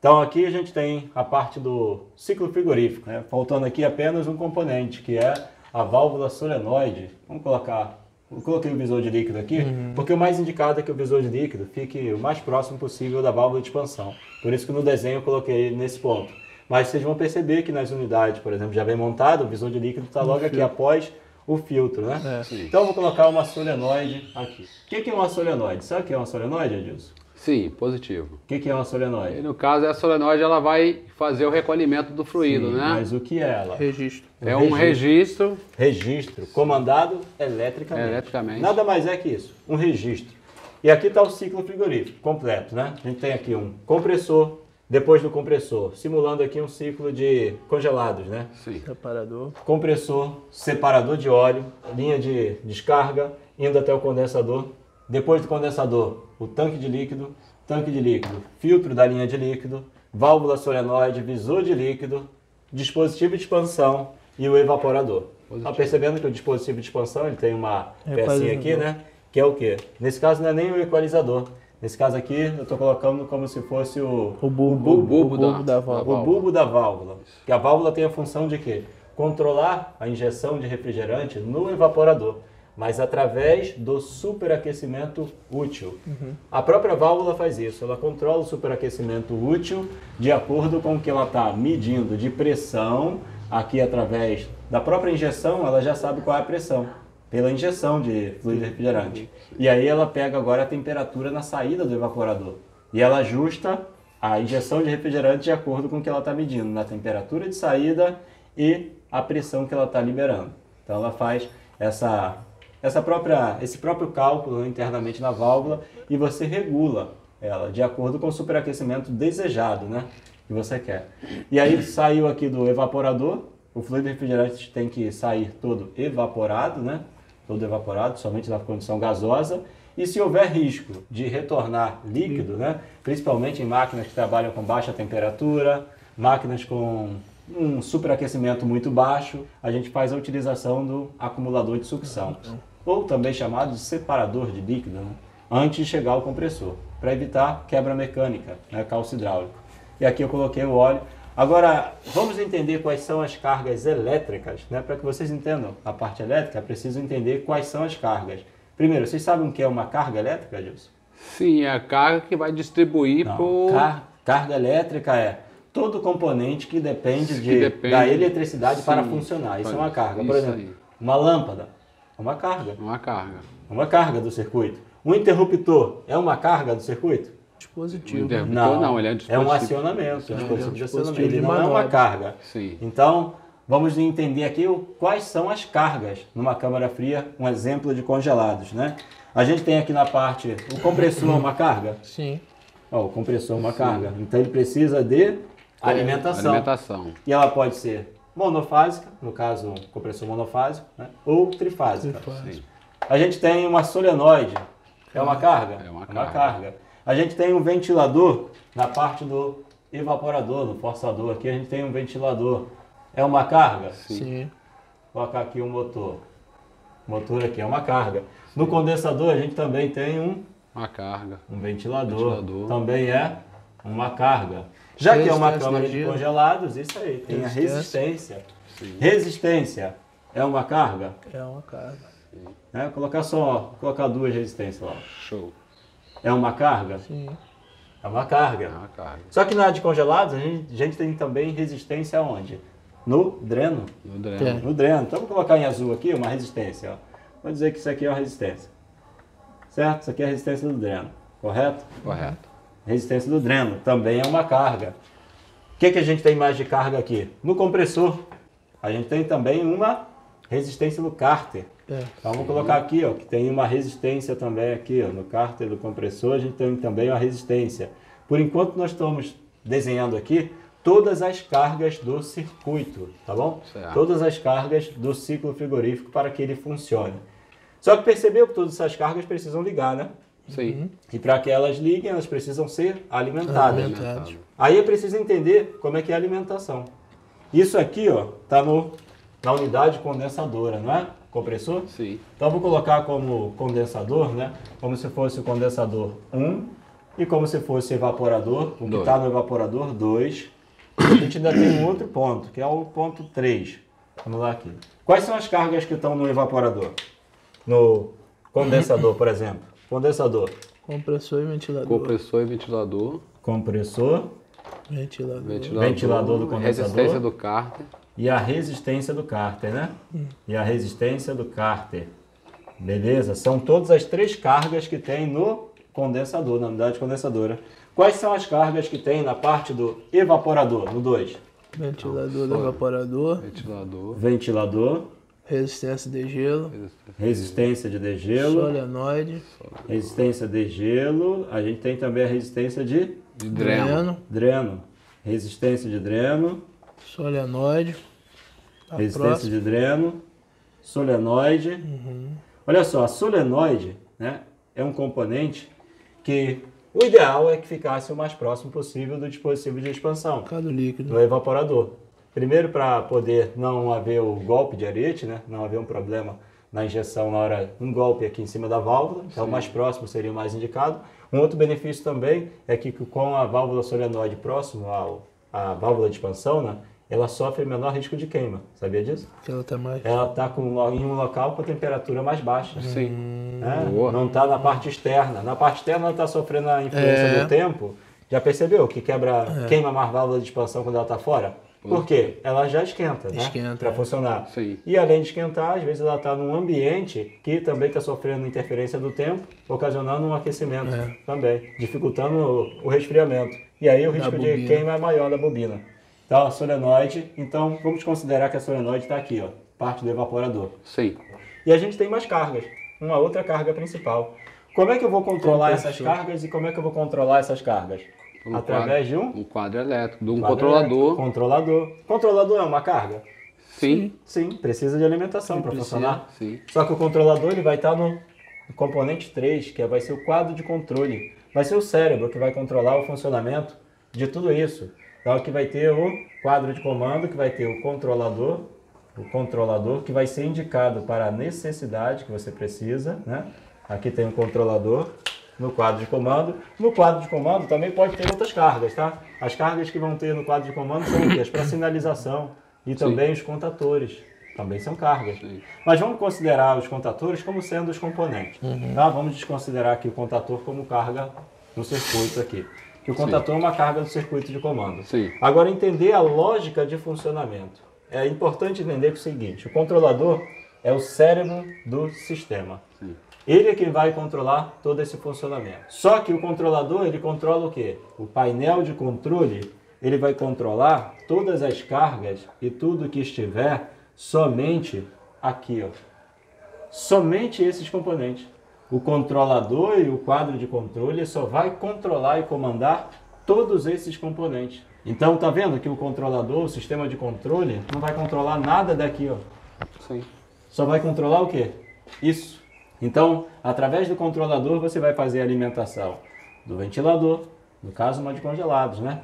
Então aqui a gente tem a parte do ciclo frigorífico, né? Faltando aqui apenas um componente, que é a válvula solenoide. Vamos colocar, eu coloquei o visor de líquido aqui, porque o mais indicado é que o visor de líquido fique o mais próximo possível da válvula de expansão. Por isso que no desenho eu coloquei ele nesse ponto. Mas vocês vão perceber que nas unidades, por exemplo, já vem montado, o visor de líquido está logo aqui após o filtro, né? Então eu vou colocar uma solenoide aqui. O que é uma solenoide? Sabe o que é uma solenoide, Adilson? Sim, positivo. O que é uma solenoide? E no caso, a solenoide ela vai fazer o recolhimento do fluido, Sim, né? mas o que é ela? Registro. É um registro. Registro comandado eletricamente. Eletricamente. Nada mais é que isso, um registro. E aqui está o ciclo frigorífico completo, né? A gente tem aqui um compressor, depois do compressor, simulando aqui um ciclo de congelados, né? Sim. Separador. Compressor, separador de óleo, linha de descarga, indo até o condensador. Depois do condensador, o tanque de líquido, filtro da linha de líquido, válvula solenoide, visor de líquido, dispositivo de expansão e o evaporador. Tá percebendo que o dispositivo de expansão ele tem uma pecinha aqui, né? Que é o quê? Nesse caso não é nem o equalizador. Nesse caso aqui eu estou colocando como se fosse o bulbo da válvula. O bulbo da válvula. Que a válvula tem a função de quê? Controlar a injeção de refrigerante no evaporador, mas através do superaquecimento útil. A própria válvula faz isso, ela controla o superaquecimento útil de acordo com o que ela está medindo de pressão. Aqui através da própria injeção, ela já sabe qual é a pressão, pela injeção de fluido refrigerante. E aí ela pega agora a temperatura na saída do evaporador. E ela ajusta a injeção de refrigerante de acordo com o que ela está medindo, na temperatura de saída e a pressão que ela está liberando. Então ela faz esse próprio cálculo internamente na válvula e você regula ela de acordo com o superaquecimento desejado, né, que você quer. E aí saiu aqui do evaporador, o fluido refrigerante tem que sair todo evaporado, né, todo evaporado, somente na condição gasosa. E se houver risco de retornar líquido, né, principalmente em máquinas que trabalham com baixa temperatura, máquinas com um superaquecimento muito baixo, a gente faz a utilização do acumulador de sucção, ou também chamado de separador de líquido, né, antes de chegar ao compressor, para evitar quebra mecânica, né, calço hidráulico. E aqui eu coloquei o óleo. Agora, vamos entender quais são as cargas elétricas, né, para que vocês entendam a parte elétrica, é preciso entender quais são as cargas. Primeiro, vocês sabem o que é uma carga elétrica, Adilson? Sim, é a carga que vai distribuir por... Carga elétrica é todo componente que depende da eletricidade para funcionar. Isso é uma carga. Por exemplo, uma lâmpada é uma carga. Uma carga. É uma carga do circuito. Um interruptor é uma carga do circuito? Dispositivo. Não, ele é um dispositivo. É um acionamento. É um dispositivo de acionamento. Ele não é manobra. uma carga. Sim. Então, vamos entender aqui quais são as cargas numa câmara fria, um exemplo de congelados, né? A gente tem aqui na parte, o compressor é uma carga? Sim. Ó, o compressor é uma carga. Então ele precisa de alimentação. E ela pode ser monofásica, no caso, compressor monofásico, né? Ou trifásica. Sim. A gente tem uma solenoide, é uma carga? É uma carga. A gente tem um ventilador na parte do evaporador, do forçador. Aqui a gente tem um ventilador. É uma carga? Sim. Vou colocar aqui um motor. O motor aqui é uma carga. No condensador a gente também tem uma carga. Um ventilador. Também é uma carga. Já que é uma câmara de congelados, isso aí, tem a resistência. Sim. Resistência é uma carga? É uma carga. É, colocar duas resistências lá. Show. É uma carga? Sim. É uma carga. É uma carga. Só que na área de congelados a gente tem também resistência aonde? No dreno. No dreno. No dreno. Então vou colocar em azul aqui uma resistência. Ó. Vou dizer que isso aqui é uma resistência. Certo? Isso aqui é a resistência do dreno. Correto? Correto. Resistência do dreno também é uma carga. O que a gente tem mais de carga aqui? No compressor, a gente tem também uma resistência no cárter. Então vamos colocar aqui, ó, que tem uma resistência também aqui, ó, no cárter do compressor, a gente tem também uma resistência. Por enquanto nós estamos desenhando aqui todas as cargas do circuito, tá bom? Certo. Todas as cargas do ciclo frigorífico para que ele funcione. Só que percebeu que todas essas cargas precisam ligar, né? Sim. E para que elas liguem, elas precisam ser alimentadas. Aí é preciso entender como é que é a alimentação. Isso aqui, ó, tá na unidade condensadora, não é? Compressor? Sim. Então vou colocar como condensador, né? Como se fosse o condensador 1, E como se fosse evaporador, o que Dois. está no evaporador, 2. A gente ainda tem um outro ponto, que é o ponto 3. Vamos lá aqui. Quais são as cargas que estão no evaporador? No condensador, por exemplo. Condensador. Compressor e ventilador. Compressor e ventilador. Compressor. Ventilador. Ventilador do condensador. Resistência do cárter. E a resistência do cárter, né? E a resistência do cárter. Beleza? São todas as 3 cargas que tem no condensador, na unidade condensadora. Quais são as cargas que tem na parte do evaporador, no 2? Ventilador do evaporador. Ventilador. Ventilador, Resistência de gelo. resistência de degelo, Solenoide. resistência de gelo. A gente tem também a resistência de De dreno. dreno. Resistência de dreno, Solenoide. A resistência próxima. de dreno, solenoide. Olha só, a solenoide, né, é um componente que o ideal é que ficasse o mais próximo possível do dispositivo de expansão, Cada líquido. do evaporador. Primeiro, para poder não haver o golpe de ariete, né, não haver um problema na injeção na hora, um golpe aqui em cima da válvula, então o mais próximo seria o mais indicado. Um outro benefício também é que com a válvula solenoide próximo à válvula de expansão, né, ela sofre menor risco de queima. Sabia disso? Que ela tá mais. Ela está em um local com temperatura mais baixa. Sim. Né? Boa. Não está na parte externa. Na parte externa ela está sofrendo a influência do tempo. Já percebeu que queima mais válvula de expansão quando ela está fora? Por quê? Ela já esquenta, né? Esquenta, Para funcionar. Sim. E além de esquentar, às vezes ela está num ambiente que também está sofrendo interferência do tempo, ocasionando um aquecimento também, dificultando o resfriamento. E aí o risco de bobina. queima é maior da bobina. Então a solenoide, então vamos considerar que a solenoide está aqui, ó, parte do evaporador. Sim. E a gente tem mais cargas, uma outra carga principal. Como é que eu vou controlar essas cargas e como é que eu vou controlar essas cargas? Através de um quadro elétrico, de um quadro controlador. elétrico. Controlador. Controlador é uma carga? Sim. Sim, precisa de alimentação para funcionar. Sim. Só que o controlador ele vai estar no componente 3, que vai ser o quadro de controle. Vai ser o cérebro que vai controlar o funcionamento de tudo isso. Então aqui vai ter o quadro de comando, que vai ter o controlador que vai ser indicado para a necessidade que você precisa, né? Aqui tem o controlador no quadro de comando. No quadro de comando também pode ter outras cargas, tá? As cargas que vão ter no quadro de comando são o quê? As para sinalização e também os contatores. Também são cargas. Sim. Mas vamos considerar os contatores como sendo os componentes. Tá? Vamos desconsiderar aqui o contator como carga no circuito aqui. Que o contator é uma carga do circuito de comando. Sim. Agora, entender a lógica de funcionamento. É importante entender que é o seguinte, o controlador é o cérebro do sistema. Sim. Ele é quem vai controlar todo esse funcionamento. Só que o controlador, ele controla o quê? O painel de controle, ele vai controlar todas as cargas e tudo que estiver somente aqui, ó. Somente esses componentes. O controlador e o quadro de controle só vai controlar e comandar todos esses componentes. Então, tá vendo que o controlador, o sistema de controle, não vai controlar nada daqui, ó. Sim. Só vai controlar o quê? Isso. Então, através do controlador, você vai fazer a alimentação do ventilador, no caso, uma de congelados, né?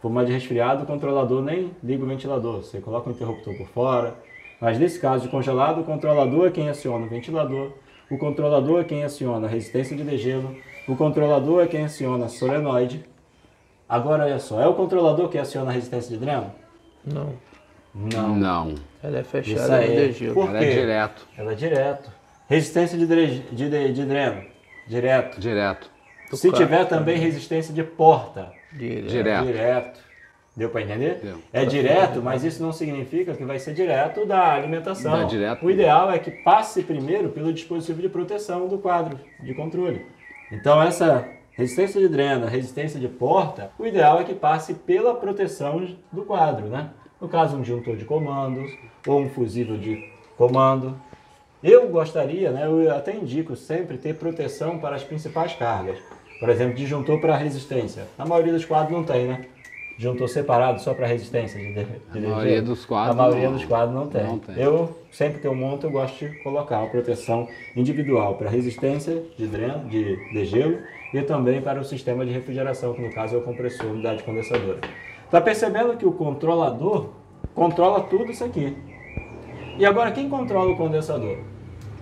For uma de resfriado, o controlador nem liga o ventilador, você coloca o interruptor por fora. Mas nesse caso de congelado, o controlador é quem aciona o ventilador, o controlador é quem aciona a resistência de degelo, o controlador é quem aciona a solenoide. Agora, olha só, é o controlador que aciona a resistência de dreno? Não. Não. Ela é Isso fechada aí. no degelo. Por Ela quê? é direto. Ela é direto. Resistência de dreno? Direto. Direto. Se tiver também resistência de porta? Direto. Direto. Deu para entender? Deu. É direto, mas isso não significa que vai ser direto da alimentação. Não é direto. O ideal é que passe primeiro pelo dispositivo de proteção do quadro de controle. Então essa resistência de dreno, resistência de porta, o ideal é que passe pela proteção do quadro, né? No caso, um disjuntor de comandos ou um fusível de comando. Eu gostaria, né, eu até indico sempre ter proteção para as principais cargas. Por exemplo, disjuntor para resistência. A maioria dos quadros não tem, né? Disjuntor separado só para resistência. A maioria dos quadros A maioria não. dos quadros não tem. Não tem. Eu, sempre que eu monto, eu gosto de colocar uma proteção individual para resistência de dreno, de degelo e também para o sistema de refrigeração, que no caso é o compressor, unidade condensadora. Está percebendo que o controlador controla tudo isso aqui. E agora, quem controla o condensador?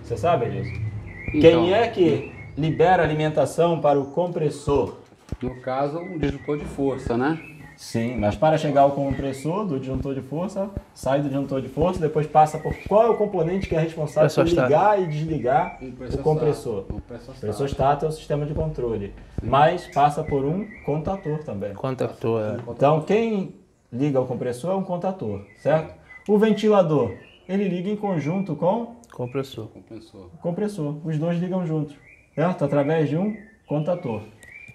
Você sabe disso? Então. Quem é que libera alimentação para o compressor? No caso, um disjuntor de força, né? Sim, mas para chegar ao compressor do disjuntor de força, sai do disjuntor de força, depois passa por qual é o componente que é responsável por ligar e desligar o compressor. O pressostato é o sistema de controle, mas passa por um contator também. Contator, Então, quem liga o compressor é um contator, certo? O ventilador, ele liga em conjunto com compressor. o compressor. Os dois ligam juntos, certo? Através de um contator.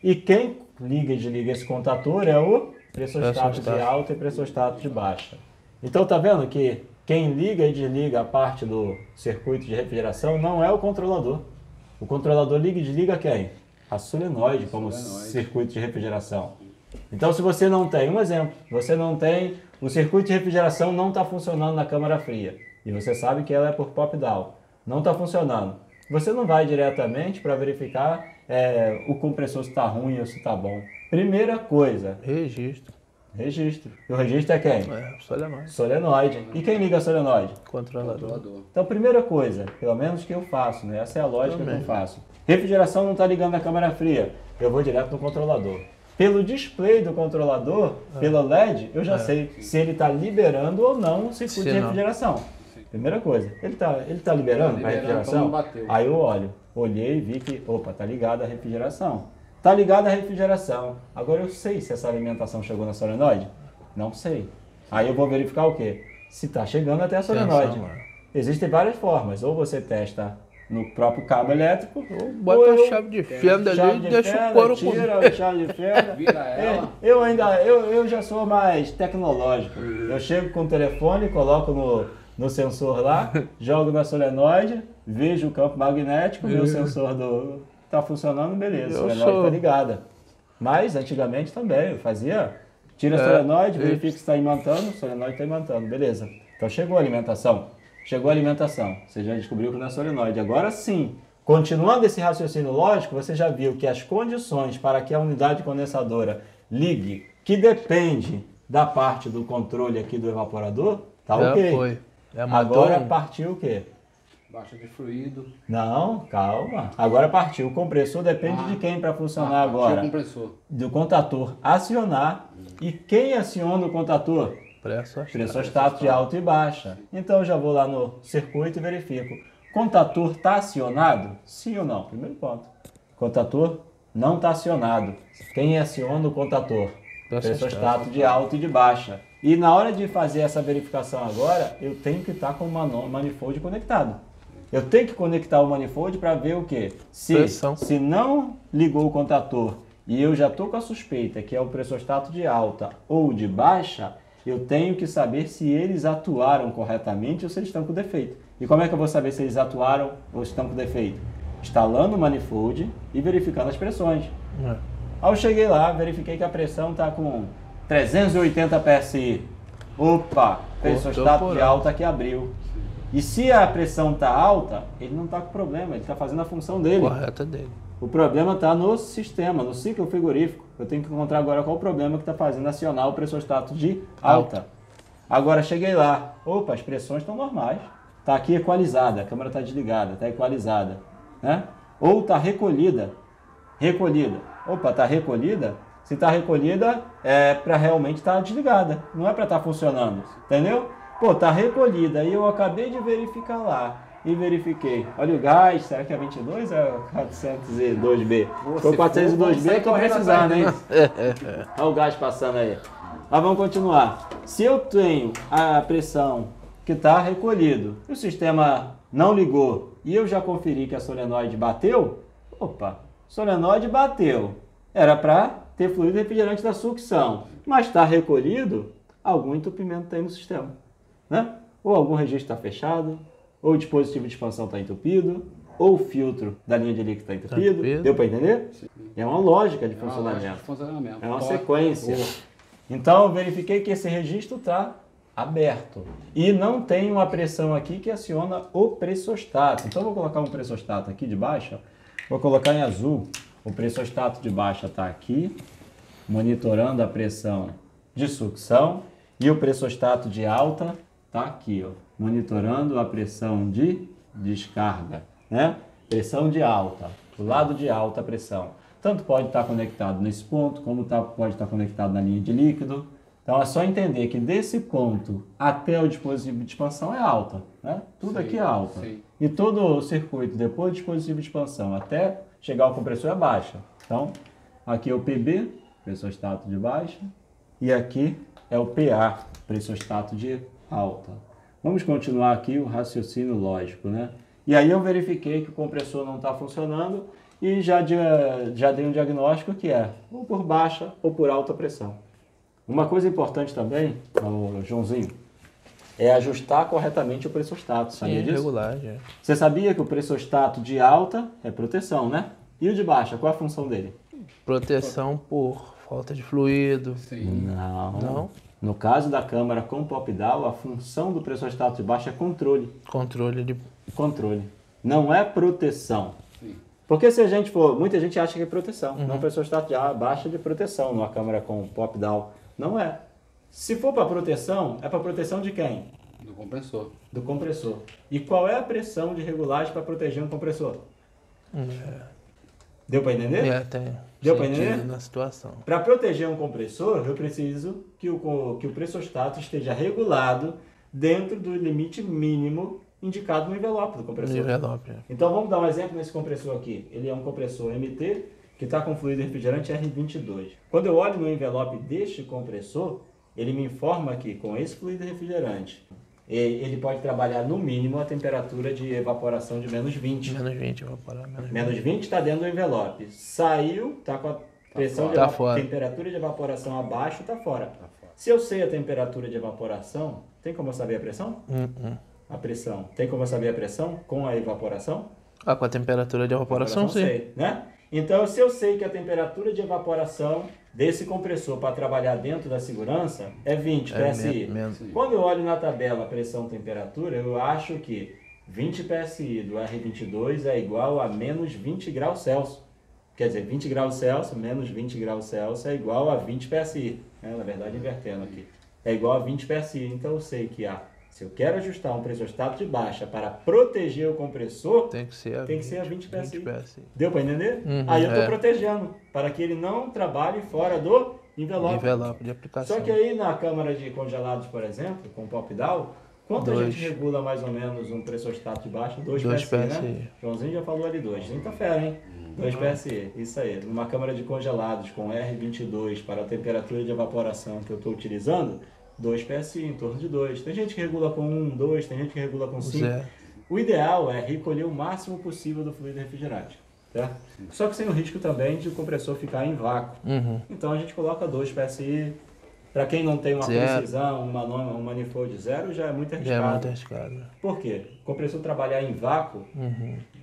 E quem liga e desliga esse contator é o pressostato de alta e pressostato de baixa. Então, tá vendo que quem liga e desliga a parte do circuito de refrigeração não é o controlador. O controlador liga e desliga quem? A solenoide como circuito de refrigeração. Então, se você não tem, um exemplo, você não tem, o circuito de refrigeração não está funcionando na câmara fria, e você sabe que ela é por pop-down, não está funcionando. Você não vai diretamente para verificar o compressor se está ruim ou se está bom. Primeira coisa, Registro. registro. E o registro é quem? Solenoide. Solenoide. E quem liga a solenoide? Controlador. Então, primeira coisa, pelo menos que eu faço, né? Essa é a lógica que eu faço. Refrigeração não está ligando na câmara fria, eu vou direto no controlador. Pelo display do controlador, pelo LED, eu já sei se ele está liberando ou não o circuito de refrigeração. Primeira coisa, ele tá liberando para refrigeração? Aí eu olhei e vi que, opa, tá ligado a refrigeração. Tá ligado a refrigeração. Agora eu sei se essa alimentação chegou na solenoide? Não sei. Aí eu vou verificar o quê? Se tá chegando até a solenoide. Existem várias formas. Ou você testa no próprio cabo elétrico, ou bota a chave de fenda ali e deixa o couro tira a chave de fenda. Vira ela. Eu já sou mais tecnológico. Eu chego com o telefone, coloco no sensor lá, jogo na solenoide, vejo o campo magnético, meu sensor tá funcionando, beleza, a solenoide tá ligada. Mas antigamente também, eu fazia, tira a solenoide, verifica se está imantando, a solenoide está imantando, beleza. Então chegou a alimentação. Você já descobriu que não é solenoide. Agora sim, continuando esse raciocínio lógico, você já viu que as condições para que a unidade condensadora ligue, que depende da parte do controle aqui do evaporador, tá ok. Foi. Agora partiu o quê? Baixa de fluido. Não, calma. Agora partiu. O compressor depende de quem para funcionar agora? O compressor. Do contator acionar. E quem aciona o contator? Pressostato de alta e baixa. Então eu já vou lá no circuito e verifico. Contator está acionado? Sim ou não? Primeiro ponto. Contator não está acionado. Quem aciona o contator? Pressostato de alta e de baixa. E na hora de fazer essa verificação agora, eu tenho que estar com o manifold conectado. Eu tenho que conectar o manifold para ver o quê? Se não ligou o contator e eu já estou com a suspeita que é o pressostato de alta ou de baixa, eu tenho que saber se eles atuaram corretamente ou se eles estão com defeito. E como é que eu vou saber se eles atuaram ou estão com defeito? Instalando o manifold e verificando as pressões. Aí eu cheguei lá, verifiquei que a pressão está com 380 PSI. Opa, pressostato de alta que abriu. E se a pressão está alta, ele não está com problema, ele está fazendo a função dele. Correta dele. O problema está no sistema, no ciclo frigorífico. Eu tenho que encontrar agora qual o problema que está fazendo acionar o pressostato de alta. Agora cheguei lá. Opa, as pressões estão normais. Está aqui equalizada, a câmera está desligada, está equalizada. Né? Ou está recolhida. Opa, está recolhida? Se está recolhida, é para realmente estar desligada. Não é para estar funcionando. Entendeu? Pô, está recolhida. E eu acabei de verificar lá. E verifiquei. Olha o gás, será que é 22 ou é 402B? Se for 402B, eu estou precisando, hein? Olha o gás passando aí. Mas vamos continuar. Se eu tenho a pressão que está recolhido, e o sistema não ligou, e eu já conferi que a solenoide bateu, opa, solenoide bateu. Era para ter fluido refrigerante da sucção, mas está recolhido, algum entupimento tem no sistema. Né? Ou algum registro está fechado, ou o dispositivo de expansão está entupido, ou o filtro da linha de líquido está entupido. Deu para entender? Sim. É uma lógica de funcionamento. É uma sequência. Então, eu verifiquei que esse registro está aberto. E não tem uma pressão aqui que aciona o pressostato. Então, eu vou colocar um pressostato aqui de baixa. Vou colocar em azul. O pressostato de baixa está aqui, monitorando a pressão de sucção. E o pressostato de alta está aqui, ó, monitorando a pressão de descarga, né? Pressão de alta, do lado de alta pressão. Tanto pode estar conectado nesse ponto, como pode estar conectado na linha de líquido. Então é só entender que desse ponto até o dispositivo de expansão é alta, né? Tudo aqui é alta. Sim. E todo o circuito depois do dispositivo de expansão até chegar ao compressor é baixa. Então aqui é o PB, pressostato de baixa, e aqui é o PA, pressostato de alta. Vamos continuar aqui o raciocínio lógico, né? E aí eu verifiquei que o compressor não está funcionando e já dei um diagnóstico que é ou por baixa ou por alta pressão. Uma coisa importante também, Joãozinho, é ajustar corretamente o pressostato, sabia disso? Regulagem. Você sabia que o pressostato de alta é proteção, né? E o de baixa, qual é a função dele? Proteção por falta de fluido. Sim. Não? No caso da câmara com pop-down, a função do pressostato de baixa é controle. Controle de... Controle. Não é proteção. Sim. Porque se a gente for... Muita gente acha que é proteção. Não, pressostato de baixa de proteção numa câmara com pop-down. Não é. Se for para proteção, é para proteção de quem? Do compressor. Do compressor. E qual é a pressão de regulagem para proteger um compressor? Deu para entender? Tem Deu pra sentido entender? na situação. Para proteger um compressor, eu preciso que o pressostato esteja regulado dentro do limite mínimo indicado no envelope do compressor. Envelope. Então vamos dar um exemplo nesse compressor aqui. Ele é um compressor MT que está com fluido refrigerante R22. Quando eu olho no envelope deste compressor, ele me informa que com esse fluido refrigerante, ele pode trabalhar no mínimo a temperatura de evaporação de menos 20. Menos 20, evaporar. Menos 20 está dentro do envelope. Saiu, está com a pressão Tá fora. temperatura de evaporação abaixo, está fora. Se eu sei a temperatura de evaporação, tem como eu saber a pressão? A pressão. Tem como eu saber a pressão com a evaporação? Com a temperatura de evaporação, sim. Sei, né? Então, se eu sei que a temperatura de evaporação desse compressor para trabalhar dentro da segurança é 20 PSI. menos. Quando eu olho na tabela pressão-temperatura, eu acho que 20 PSI do R22 é igual a menos 20 graus Celsius. Quer dizer, 20 graus Celsius menos 20 graus Celsius é igual a 20 PSI. Na verdade, invertendo aqui. É igual a 20 PSI. Então, eu sei que se eu quero ajustar um pressostato de baixa para proteger o compressor, Tem que ser a 20 PSI. 20 PSI. Deu para entender? Aí eu estou protegendo, para que ele não trabalhe fora do envelope. Envelope de aplicação. Só que aí na câmara de congelados, por exemplo, com pop-down, quanto a gente regula mais ou menos um pressostato de baixa? 2 PSI, né? Joãozinho já falou ali 2. Então fera, hein? 2 PSI, isso aí. Numa câmara de congelados com R22 para a temperatura de evaporação que eu estou utilizando, 2 PSI, em torno de 2. Tem gente que regula com 1, 2, tem gente que regula com 5. O ideal é recolher o máximo possível do fluido refrigerante. Tá? Só que sem o risco também de o compressor ficar em vácuo. Então a gente coloca 2 PSI. Para quem não tem uma precisão, um manifold zero, já é muito arriscado. Já é muito arriscado. Por quê? O compressor trabalhar em vácuo,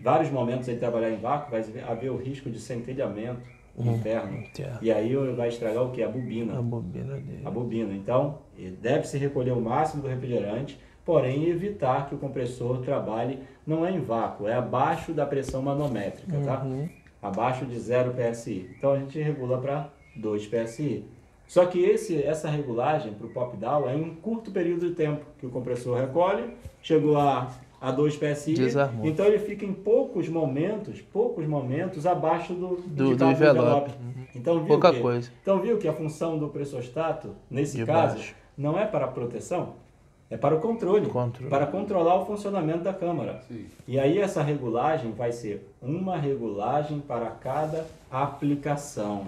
vários momentos ele trabalhar em vácuo, vai haver o risco de centelhamento interno. E aí vai estragar o que? A bobina. A bobina dele. A bobina. Então, deve-se recolher o máximo do refrigerante, porém evitar que o compressor trabalhe, não é em vácuo, é abaixo da pressão manométrica, tá? Abaixo de 0 PSI. Então a gente regula para 2 PSI. Só que essa regulagem para o pop-down é em um curto período de tempo que o compressor recolhe, chegou a 2 PSI, Desarmou. então ele fica em poucos momentos abaixo do envelope. Então, Pouca coisa. Então viu que a função do pressostato, nesse caso, não é para a proteção, é para o controle. Para controlar o funcionamento da câmara. Sim. E aí essa regulagem vai ser uma regulagem para cada aplicação.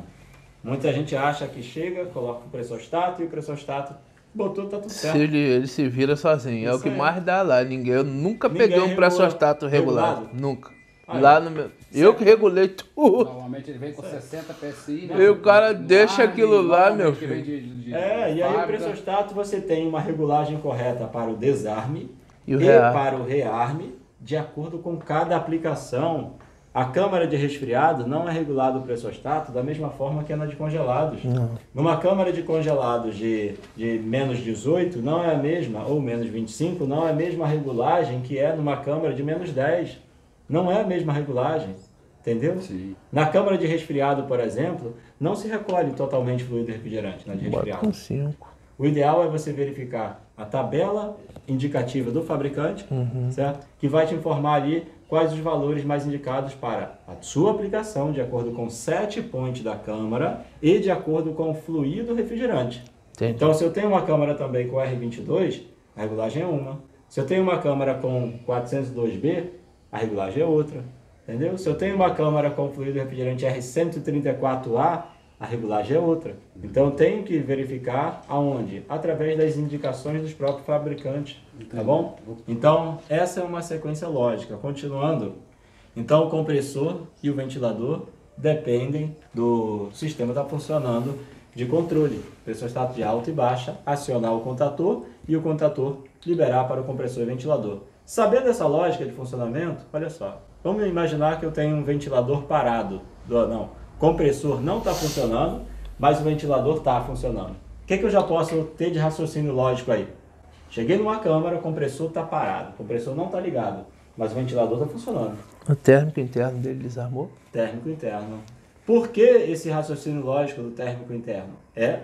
Muita gente acha que chega, coloca o pressostato e o pressostato botou, tá tudo certo. Ele se vira sozinho. É o que aí. mais dá lá. Eu nunca peguei um regula- pressostato regulado. regulado? Nunca. Ah, Lá é? no meu. Eu que regulei tudo. Normalmente ele vem com 60 PSI, E o cara deixa aquilo lá, meu que vem filho. de E aí o fábrica. pressostato você tem uma regulagem correta para o desarme E o rearme. para o rearme, de acordo com cada aplicação. A câmara de resfriado não é regulado o pressostato da mesma forma que é na de congelados. Numa câmara de congelados de menos 18 não é a mesma, ou menos 25, não é a mesma regulagem que é numa câmara de menos 10. Não é a mesma regulagem, entendeu? Sim. Na câmara de resfriado, por exemplo, não se recolhe totalmente fluido refrigerante na de Bota resfriado. com 5. O ideal é você verificar a tabela indicativa do fabricante, certo? Que vai te informar ali quais os valores mais indicados para a sua aplicação, de acordo com o set point da câmara e de acordo com o fluido refrigerante. Entendi. Então, se eu tenho uma câmara também com R22, a regulagem é uma. Se eu tenho uma câmara com 402B, a regulagem é outra. Entendeu? Se eu tenho uma câmara com fluido refrigerante R134A, a regulagem é outra. Então, eu tenho que verificar aonde? Através das indicações dos próprios fabricantes. Tá bom? Então, essa é uma sequência lógica. Continuando, então o compressor e o ventilador dependem do sistema estar funcionando de controle. Pressão está de alta e baixa, acionar o contator e o contator liberar para o compressor e ventilador. Sabendo essa lógica de funcionamento, olha só, vamos imaginar que eu tenho um ventilador parado. Não, o compressor não está funcionando, mas o ventilador está funcionando. O que eu já posso ter de raciocínio lógico aí? Cheguei numa câmara, o compressor está parado, o compressor não está ligado, mas o ventilador está funcionando. O térmico interno dele desarmou? Térmico interno. Por que esse raciocínio lógico do térmico interno? É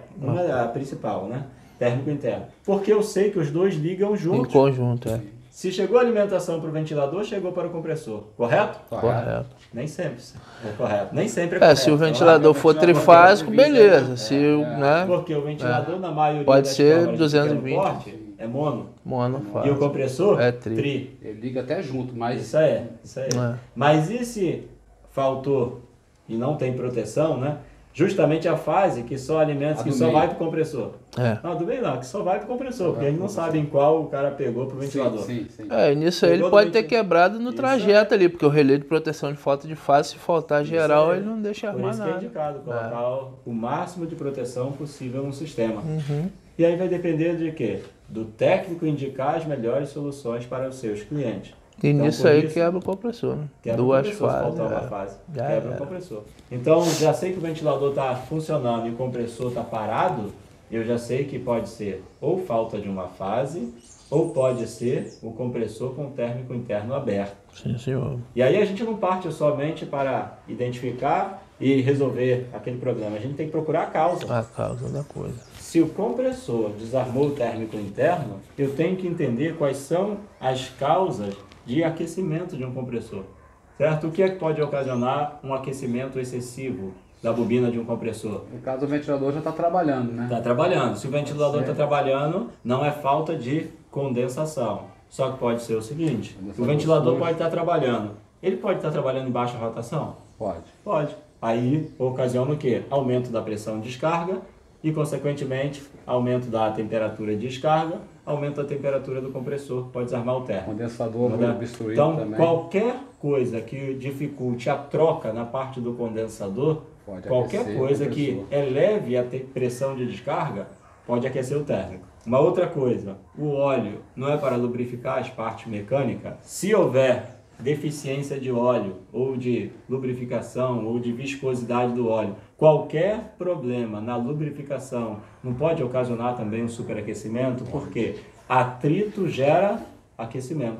a principal, né? Térmico interno. Porque eu sei que os dois ligam juntos. Em conjunto, é. Se chegou a alimentação para o ventilador, chegou para o compressor. Correto? Correto. Nem sempre é correto. Nem sempre é correto. Se o ventilador for trifásico, beleza. Se, né? Porque o ventilador, na maioria pode das ser câmaras de 220. pequeno porte, é mono. Mono E o faz. compressor? É tri. tri. Ele liga até junto, mas Isso aí. É. Mas e se faltou e não tem proteção, né? Justamente a fase que só alimenta, A que do só meio. vai para o compressor. É. Não, do meio não, que só vai para o compressor, porque a gente não sabe em qual o cara pegou para o ventilador. sim. E nisso aí ele Pegou pode do ter ventilador. quebrado no Isso trajeto ali, porque o relé de proteção de falta de fase, se faltar geral, Isso aí. ele não deixa Por armar isso que é nada. indicado colocar o máximo de proteção possível no sistema. Uhum. E aí vai depender de quê? Do técnico indicar as melhores soluções para os seus clientes. E Então, nisso por aí isso, quebra o compressor, né? quebra Duas o compressor, se fases. faltar uma é. fase, Já quebra o era. compressor. Então, já sei que o ventilador está funcionando e o compressor está parado, eu já sei que pode ser ou falta de uma fase, ou pode ser o compressor com o térmico interno aberto. Sim, senhor. E aí a gente não parte somente para identificar e resolver aquele problema, a gente tem que procurar a causa. A causa da coisa. Se o compressor desarmou o térmico interno, eu tenho que entender quais são as causas de aquecimento de um compressor. Certo? O que é que pode ocasionar um aquecimento excessivo da bobina de um compressor? no caso o ventilador já está trabalhando, né? Está trabalhando. Se o ventilador está trabalhando, não é falta de condensação. Só que pode ser o seguinte, o ventilador pode estar trabalhando. Ele pode estar trabalhando em baixa rotação? Pode. Pode. Aí ocasiona o quê? Aumento da pressão de descarga e, consequentemente, aumento da temperatura de descarga, aumento da temperatura do compressor, pode desarmar o O térmico. condensador Né? foi obstruído Então, também. qualquer coisa que dificulte a troca na parte do condensador, Pode qualquer aquecer o coisa que compressor. eleve a pressão de descarga, pode aquecer o térmico. Uma outra coisa, o óleo não é para lubrificar as partes mecânicas. Se houver deficiência de óleo, ou de lubrificação, ou de viscosidade do óleo, qualquer problema na lubrificação não pode ocasionar também um superaquecimento, porque atrito gera aquecimento.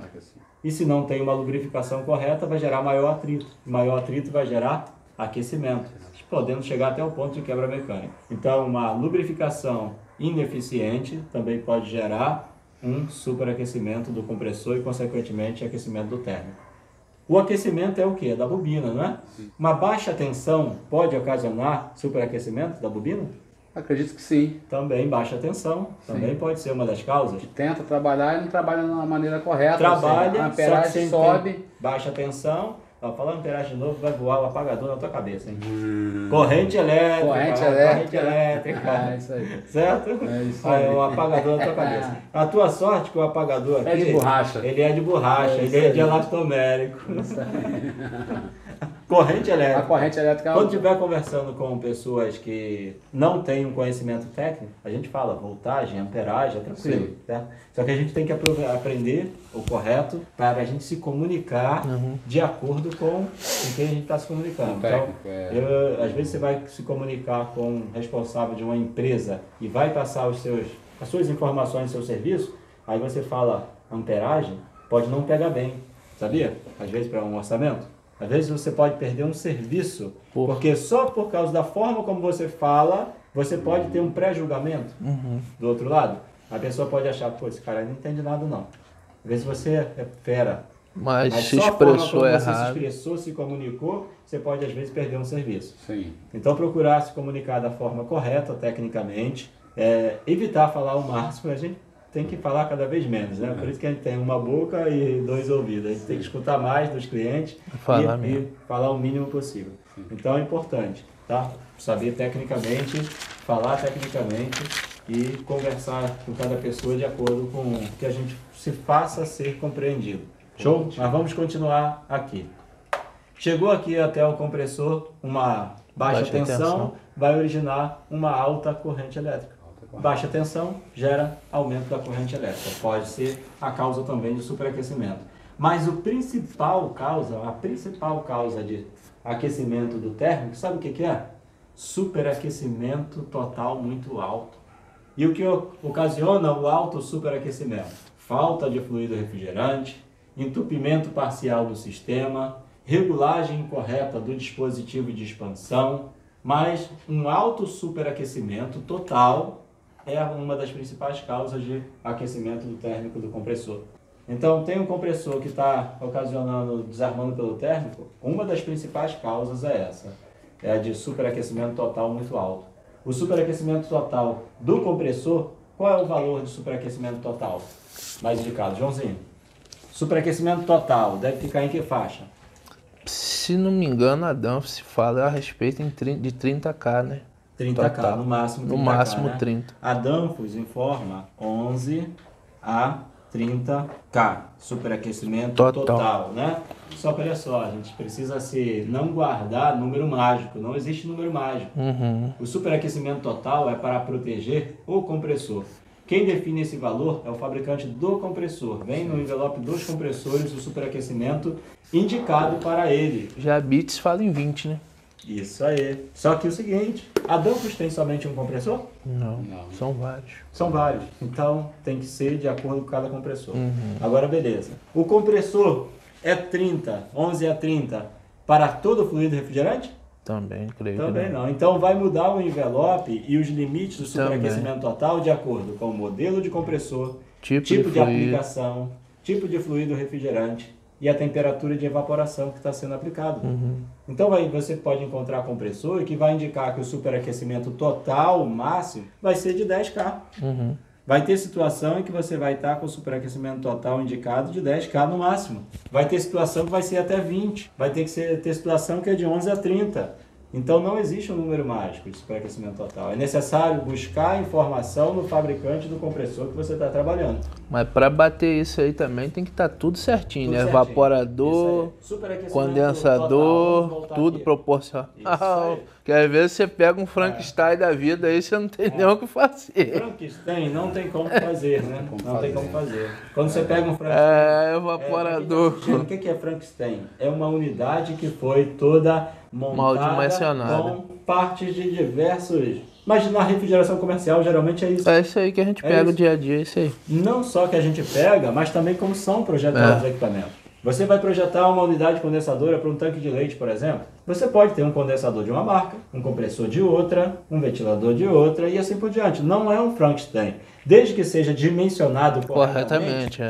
E se não tem uma lubrificação correta, vai gerar maior atrito. Maior atrito vai gerar aquecimento, podendo chegar até o ponto de quebra mecânica. Então, uma lubrificação ineficiente também pode gerar um superaquecimento do compressor e, consequentemente, aquecimento do térmico. O aquecimento é o quê? Da bobina, não é? Uma baixa tensão pode ocasionar superaquecimento da bobina? Acredito que sim. Também baixa tensão, também pode ser uma das causas. Tenta trabalhar e não trabalha da maneira correta. Trabalha, a só que amperagem sem sobe. baixa tensão. Ó, falando amperagem de novo, vai voar o apagador na tua cabeça, hein? Corrente elétrica. Corrente Corrente elétrica. elétrica. Isso aí. Certo? É isso Aí, aí. o apagador na tua cabeça. A tua sorte que o apagador aqui... É de borracha. Ele é de borracha, É isso ele é aí. de elastomérico. Isso aí. Corrente elétrica. A corrente elétrica... Quando estiver conversando com pessoas que não têm um conhecimento técnico, a gente fala voltagem, amperagem, é tranquilo, Sim. certo? Só que a gente tem que aprender o correto para a gente se comunicar de acordo com quem a gente está se comunicando. Com o Então, técnico, às vezes você vai se comunicar com um responsável de uma empresa e vai passar as suas informações, seu serviço, aí você fala amperagem, pode não pegar bem, sabia? Às vezes para um orçamento. Às vezes você pode perder um serviço, porque só por causa da forma como você fala, você pode ter um pré-julgamento do outro lado. A pessoa pode achar, pô, esse cara não entende nada não. Às vezes você é fera, Mas se só a forma expressou como você se errado. expressou, se comunicou, você pode às vezes perder um serviço. Sim. Então procurar se comunicar da forma correta, tecnicamente, evitar falar o máximo, a gente tem que falar cada vez menos, né? Por isso que a gente tem uma boca e 2 ouvidos. A gente tem que escutar mais dos clientes Falar e mesmo. falar o mínimo possível. Então é importante, tá? Saber tecnicamente, falar tecnicamente e conversar com cada pessoa de acordo com que a gente se faça ser compreendido. Show? Mas vamos continuar aqui. Chegou aqui até o compressor uma baixa tensão, vai originar uma alta corrente elétrica. Baixa tensão gera aumento da corrente elétrica. Pode ser a causa também de superaquecimento. Mas a principal causa de aquecimento do térmico, sabe o que é? Superaquecimento total muito alto. E o que ocasiona o alto superaquecimento? Falta de fluido refrigerante, entupimento parcial do sistema, regulagem incorreta do dispositivo de expansão, mas um alto superaquecimento total é uma das principais causas de aquecimento do térmico do compressor. Então, tem um compressor que está ocasionando, desarmando pelo térmico, uma das principais causas é essa, é a de superaquecimento total muito alto. O superaquecimento total do compressor, qual é o valor de superaquecimento total? Mais indicado, Joãozinho. Superaquecimento total deve ficar em que faixa? Se não me engano, a Danfoss se fala a respeito de 30K, né? 30K, Total. no máximo 30K, No máximo né? 30. A Danfoss informa 11 a 30K, superaquecimento total, né? Só que olha só, a gente precisa não guardar número mágico, não existe número mágico. O superaquecimento total é para proteger o compressor. Quem define esse valor é o fabricante do compressor. Vem no envelope dos compressores o superaquecimento indicado para ele. Já a Beats fala em 20, né? Isso aí. Só que o seguinte, a Danfoss tem somente um compressor? Não, são vários. São vários. Então tem que ser de acordo com cada compressor. Agora beleza. O compressor é 30, 11 a 30 para todo o fluido refrigerante? Também, creio Também que não. Então vai mudar o envelope e os limites do superaquecimento total de acordo com o modelo de compressor, tipo de fluido. aplicação, tipo de fluido refrigerante e a temperatura de evaporação que está sendo aplicado. Então você pode encontrar compressor que vai indicar que o superaquecimento total máximo vai ser de 10K. Vai ter situação em que você vai estar com o superaquecimento total indicado de 10K no máximo. Vai ter situação que vai ser até 20. Vai ter situação que é de 11 a 30. Então não existe um número mágico de superaquecimento total. É necessário buscar informação no fabricante do compressor que você está trabalhando. Mas para bater isso aí também tem que estar tudo certinho, Tudo né? certinho. Evaporador, Isso aí. Superaquecimento condensador, total, vamos voltar tudo aqui. proporcional. Isso aí. Que às vezes você pega um Frankenstein da vida aí, você não tem nem o que fazer. Frankenstein não tem como fazer, né? Não tem como fazer. Quando você pega um Frankenstein... Evaporador. O que é Frankenstein? É uma unidade que foi toda Mal montada dimensionada. com partes de diversos... Mas na refrigeração comercial geralmente é isso. É isso aí que a gente pega o dia a dia, é isso aí. Não só que a gente pega, mas também como são projetados os equipamentos. Você vai projetar uma unidade condensadora para um tanque de leite, por exemplo. Você pode ter um condensador de uma marca, um compressor de outra, um ventilador de outra e assim por diante. Não é um Frankenstein. Desde que seja dimensionado corretamente,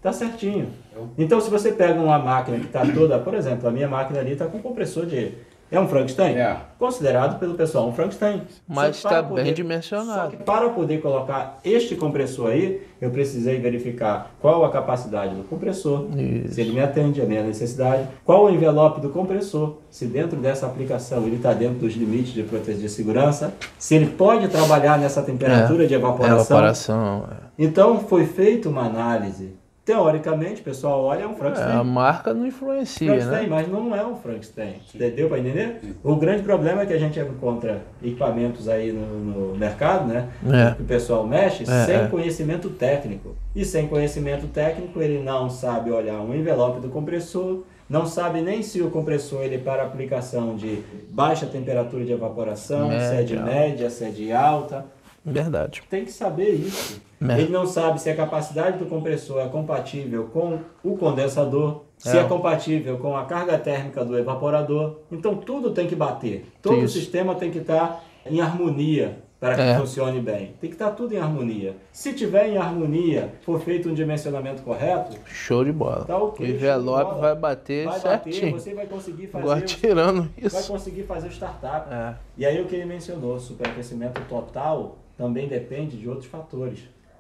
tá certinho. Então, se você pega uma máquina que está toda, por exemplo, a minha máquina ali está com compressor de... É um Frankenstein? Considerado pelo pessoal um Frankenstein. Mas está bem Só dimensionado. que para poder colocar este compressor aí, eu precisei verificar qual a capacidade do compressor, se ele me atende à minha necessidade, qual o envelope do compressor, se dentro dessa aplicação ele está dentro dos limites de segurança, se ele pode trabalhar nessa temperatura de evaporação. Então foi feita uma análise. Teoricamente, o pessoal olha, é um Frankenstein. A marca não influencia, né? Mas não é um Frankenstein. Deu para entender? O grande problema é que a gente encontra equipamentos aí no mercado, né? Que o pessoal mexe sem conhecimento técnico. E sem conhecimento técnico, ele não sabe olhar um envelope do compressor, não sabe nem se o compressor ele é para aplicação de baixa temperatura de evaporação, se é de média, se é de alta. Verdade. Tem que saber isso. Ele não sabe se a capacidade do compressor é compatível com o condensador, se é compatível com a carga térmica do evaporador. Então tudo tem que bater. Todo o sistema tem que estar em harmonia para que funcione bem. Tem que estar tudo em harmonia. Se tiver em harmonia, for feito um dimensionamento correto, show de bola. Tá ok, o envelope vai bater certinho. Você vai conseguir fazer. Igual tirando isso. Vai conseguir fazer o startup. E aí o que ele mencionou, superaquecimento total também depende de outros fatores.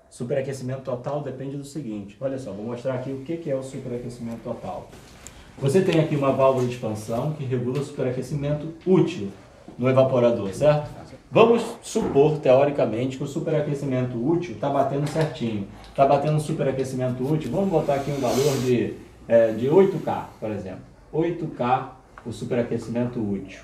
Superaquecimento total depende do seguinte. Olha só, vou mostrar aqui o que é o superaquecimento total. Você tem aqui uma válvula de expansão que regula o superaquecimento útil no evaporador, certo? Vamos supor, teoricamente, que o superaquecimento útil está batendo certinho. Está batendo um superaquecimento útil, vamos botar aqui um valor de 8K, por exemplo. 8K o superaquecimento útil.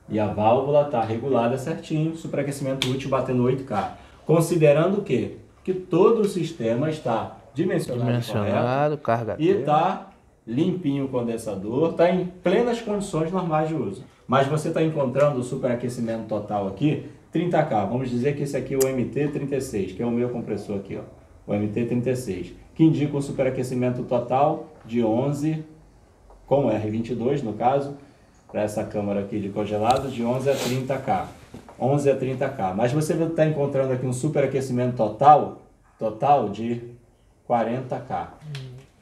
E a válvula está regulada certinho, superaquecimento útil batendo 8K. Considerando o quê? Que todo o sistema está dimensionado carga e está limpinho o condensador, está em plenas condições normais de uso. Mas você está encontrando o superaquecimento total aqui, 30K. Vamos dizer que esse aqui é o MT36, que é o meu compressor aqui, ó, o MT36, que indica um superaquecimento total de 11, com R22 no caso, para essa câmara aqui de congelados, de 11 a 30K. 11 a 30K. Mas você está encontrando aqui um superaquecimento total de 40K.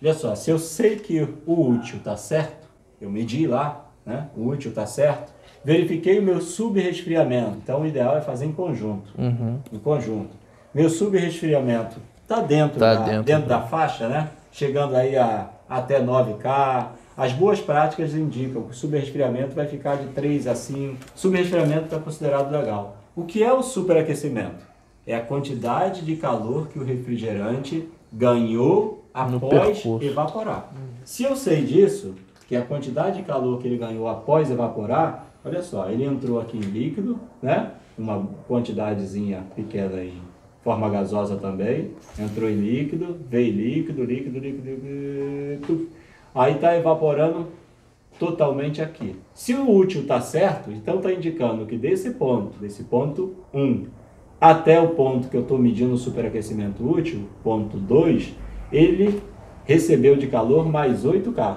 Olha só, se eu sei que o útil está certo, eu medi lá, né? O útil está certo, verifiquei o meu subresfriamento. Então o ideal é fazer em conjunto. Em conjunto. Meu subresfriamento está dentro da faixa, né? Chegando aí até 9K. As boas práticas indicam que o subresfriamento vai ficar de 3 a 5. Subresfriamento está considerado legal. O que é o superaquecimento? É a quantidade de calor que o refrigerante ganhou após evaporar. Se eu sei disso, que a quantidade de calor que ele ganhou após evaporar, olha só, ele entrou aqui em líquido, né? Uma quantidadezinha pequena em forma gasosa também, entrou em líquido, veio líquido. Aí está evaporando totalmente aqui. Se o útil está certo, então está indicando que desse ponto 1 até o ponto que eu estou medindo o superaquecimento útil, ponto 2, ele recebeu de calor mais 8K.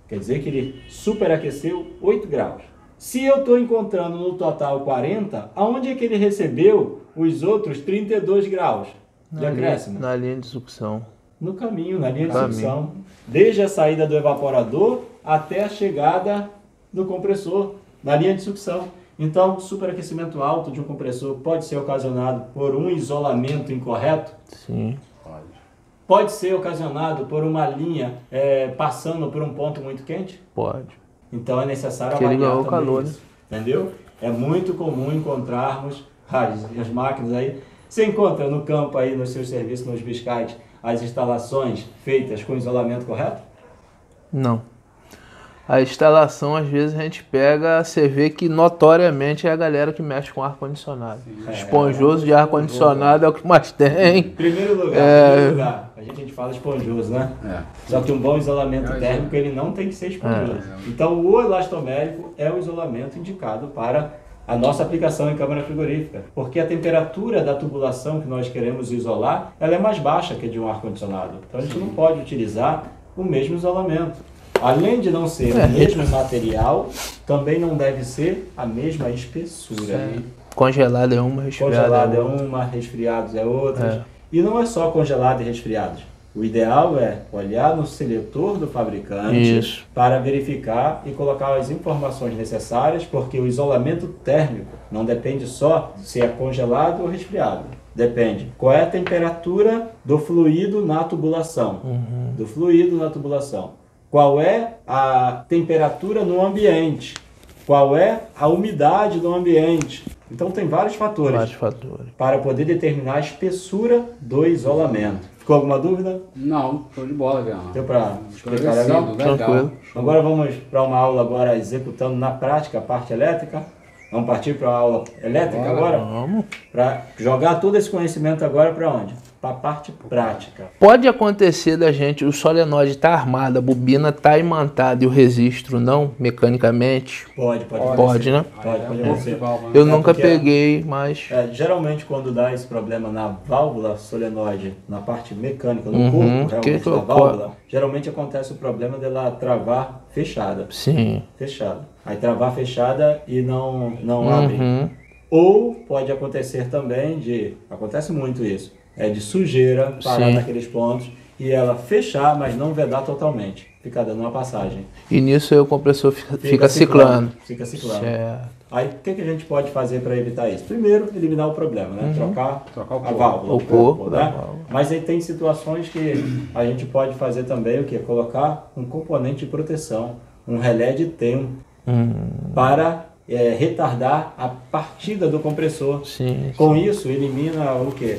Quer dizer que ele superaqueceu 8 graus. Se eu estou encontrando no total 40, aonde é que ele recebeu os outros 32 graus de acréscimo? Na linha de sucção. No caminho, na linha de sucção. Desde a saída do evaporador até a chegada do compressor, na linha de sucção. Então, superaquecimento alto de um compressor pode ser ocasionado por um isolamento incorreto? Sim. Pode ser ocasionado por uma linha passando por um ponto muito quente? Pode. Então é necessário avaliar também calor, isso. Entendeu? É muito comum encontrarmos as máquinas aí. Você encontra no campo aí, nos seus serviços, nos biscates, as instalações feitas com isolamento correto? Não. A instalação, às vezes, a gente pega, você vê que notoriamente é a galera que mexe com ar-condicionado. Esponjoso de ar-condicionado é o que mais tem. Primeiro lugar, a gente fala esponjoso, né? Só que um bom isolamento térmico, ele não tem que ser esponjoso. Então, o elastomérico é o isolamento indicado para a nossa aplicação em câmara frigorífica. Porque a temperatura da tubulação que nós queremos isolar, ela é mais baixa que a de um ar-condicionado. Então, a gente não pode utilizar o mesmo isolamento. Além de não ser o mesmo material, também não deve ser a mesma espessura. Congelado é uma, resfriado congelado é uma, resfriados é outra. E não é só congelado e resfriados. O ideal é olhar no seletor do fabricante para verificar e colocar as informações necessárias, porque o isolamento térmico não depende só se é congelado ou resfriado. Depende qual é a temperatura do fluido na tubulação. Do fluido na tubulação. Qual é a temperatura no ambiente? Qual é a umidade do ambiente? Então tem vários fatores para poder determinar a espessura do isolamento. Ficou alguma dúvida? Não, show de bola, Guilherme. Deu para explicar legal? Tranquilo. Agora vamos para uma aula agora executando na prática a parte elétrica. Vamos partir para a aula elétrica agora? Vamos. Para jogar todo esse conhecimento agora para onde? Para a parte prática. Pode acontecer da gente, o solenoide está armado, a bobina está imantada e o registro não, mecanicamente? Pode né? Pode acontecer. Eu nunca peguei, mas... geralmente quando dá esse problema na válvula solenoide, na parte mecânica, no corpo realmente da válvula, geralmente acontece o problema dela travar fechada. Sim. Fechada. Aí travar fechada e não abre. Ou pode acontecer também acontece muito isso, de sujeira parar Sim. naqueles pontos e ela fechar, mas não vedar totalmente, ficar dando uma passagem. E nisso aí o compressor fica ciclando. Fica ciclando. Certo. Aí o que a gente pode fazer para evitar isso? Primeiro, eliminar o problema, né? Trocar Trocar o a corpo. válvula. O corpo da né? válvula. Mas aí tem situações que a gente pode fazer também o quê? Colocar um componente de proteção, um relé de tempo para retardar a partida do compressor. Sim. Com isso, elimina o quê?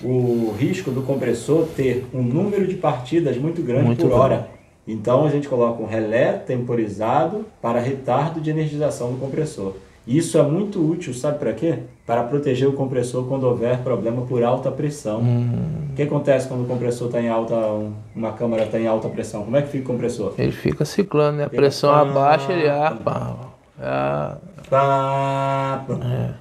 O risco do compressor ter um número de partidas muito grande Muito por hora. grande. Então a gente coloca um relé temporizado para retardo de energização do compressor. Isso é muito útil, sabe para quê? Para proteger o compressor quando houver problema por alta pressão. O que acontece quando o compressor está em alta, uma câmara está em alta pressão? Como é que fica o compressor? Ele fica ciclando, né? A Fica pressão pá, abaixa, ele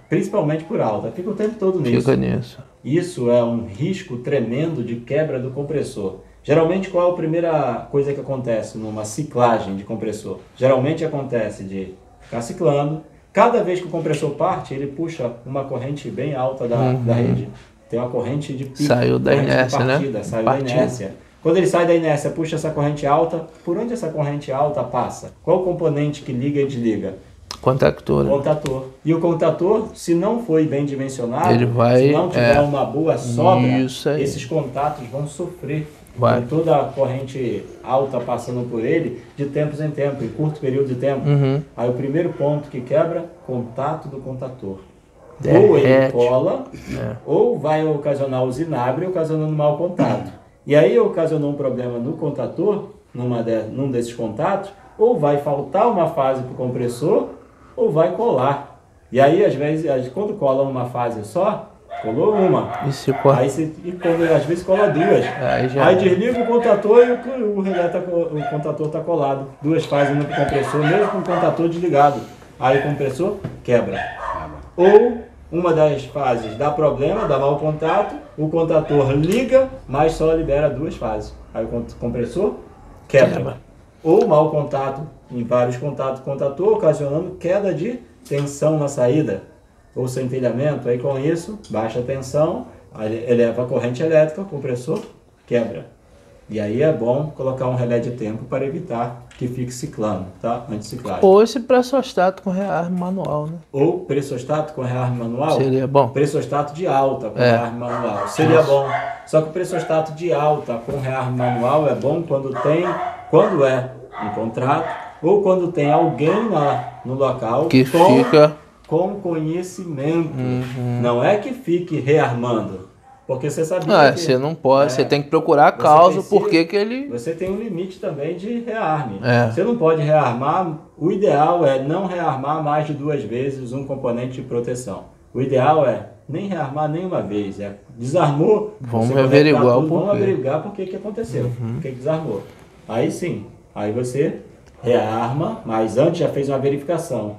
Principalmente por alta. Fica o tempo todo nisso. fica nisso. Isso é um risco tremendo de quebra do compressor. Geralmente, qual é a primeira coisa que acontece numa ciclagem de compressor? Geralmente acontece de ficar ciclando. Cada vez que o compressor parte, ele puxa uma corrente bem alta da rede. Tem uma corrente de pico. Saiu da corrente de inércia, né? partida, Saiu Partida. da inércia. Quando ele sai da inércia, puxa essa corrente alta. Por onde essa corrente alta passa? Qual o componente que liga e desliga? Contactor. Contator. E o contator, se não foi bem dimensionado, Ele vai, se não tiver uma boa sobra, Isso aí. esses contatos vão sofrer Vai. com toda a corrente alta passando por ele de tempos em tempos, em curto período de tempo. Aí o primeiro ponto que quebra, contato do contator. Ou ele Derrete. cola, ou vai ocasionar usinagre, ocasionando mau contato. E aí ocasionou um problema no contator, num desses contatos, ou vai faltar uma fase para o compressor, ou vai colar. E aí, às vezes, quando cola uma fase só, colou uma. E se corta. Às vezes cola duas. Aí desliga o contator e o contator está colado. Duas fases no compressor, mesmo com o contator desligado. Aí o compressor quebra. Ou uma das fases dá problema, dá mau contato, o contator liga, mas só libera duas fases. Aí o compressor quebra. Ou mau contato em vários contatos com o contator, ocasionando queda de tensão na saída, ou centelhamento. Aí com isso, baixa a tensão, eleva a corrente elétrica, o compressor quebra. E aí é bom colocar um relé de tempo para evitar que fique ciclando, tá? Anticiclagem. Ou esse pressostato com rearme manual, né? Ou pressostato com rearme manual. Seria bom. Pressostato de alta com rearme manual. Seria bom. Só que o pressostato de alta com rearme manual é bom quando é um contrato ou quando tem alguém lá no local Que fica... com conhecimento. Não é que fique rearmando. Porque você sabia que... Você não pode, você tem que procurar a causa, por que ele... Você tem um limite também de rearme. É. Você não pode rearmar, o ideal é não rearmar mais de 2 vezes um componente de proteção. O ideal é nem rearmar nenhuma vez. Desarmou, Vamos você averiguar conectar o tudo, porquê. Vamos averiguar por que aconteceu, por que desarmou. Aí sim, aí você rearma, mas antes já fez uma verificação.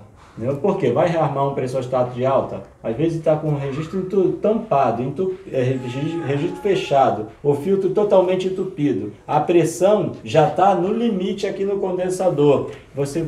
Por quê? Vai rearmar um pressostato de alta? Às vezes está com o registro tampado, registro fechado, o filtro totalmente entupido. A pressão já está no limite aqui no condensador. Você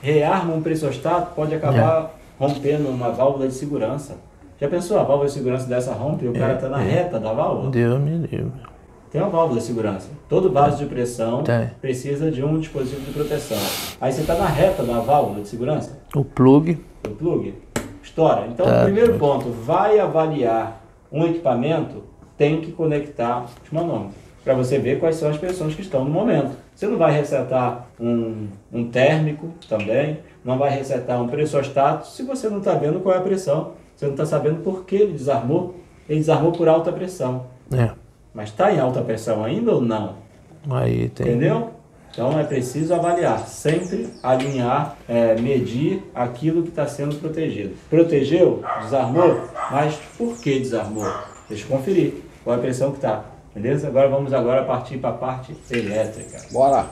rearma um pressostato, pode acabar rompendo uma válvula de segurança. Já pensou a válvula de segurança dessa rompe e o cara está na reta da válvula? Deus me livre. Tem uma válvula de segurança. Todo vaso de pressão Tem. precisa de um dispositivo de proteção. Aí você está na reta da válvula de segurança, O plug. o plug, estoura. Então, o primeiro ponto, vai avaliar um equipamento, tem que conectar os manômetros, para você ver quais são as pressões que estão no momento. Você não vai resetar um térmico também, não vai resetar um pressostato, se você não está vendo qual é a pressão. Você não está sabendo por que ele desarmou. Ele desarmou por alta pressão. Mas está em alta pressão ainda ou não? Aí tem. Entendeu? Então é preciso avaliar, sempre alinhar, medir aquilo que está sendo protegido. Protegeu? Desarmou? Mas por que desarmou? Deixa eu conferir qual é a pressão que está. Beleza? Agora vamos partir para a parte elétrica. Bora!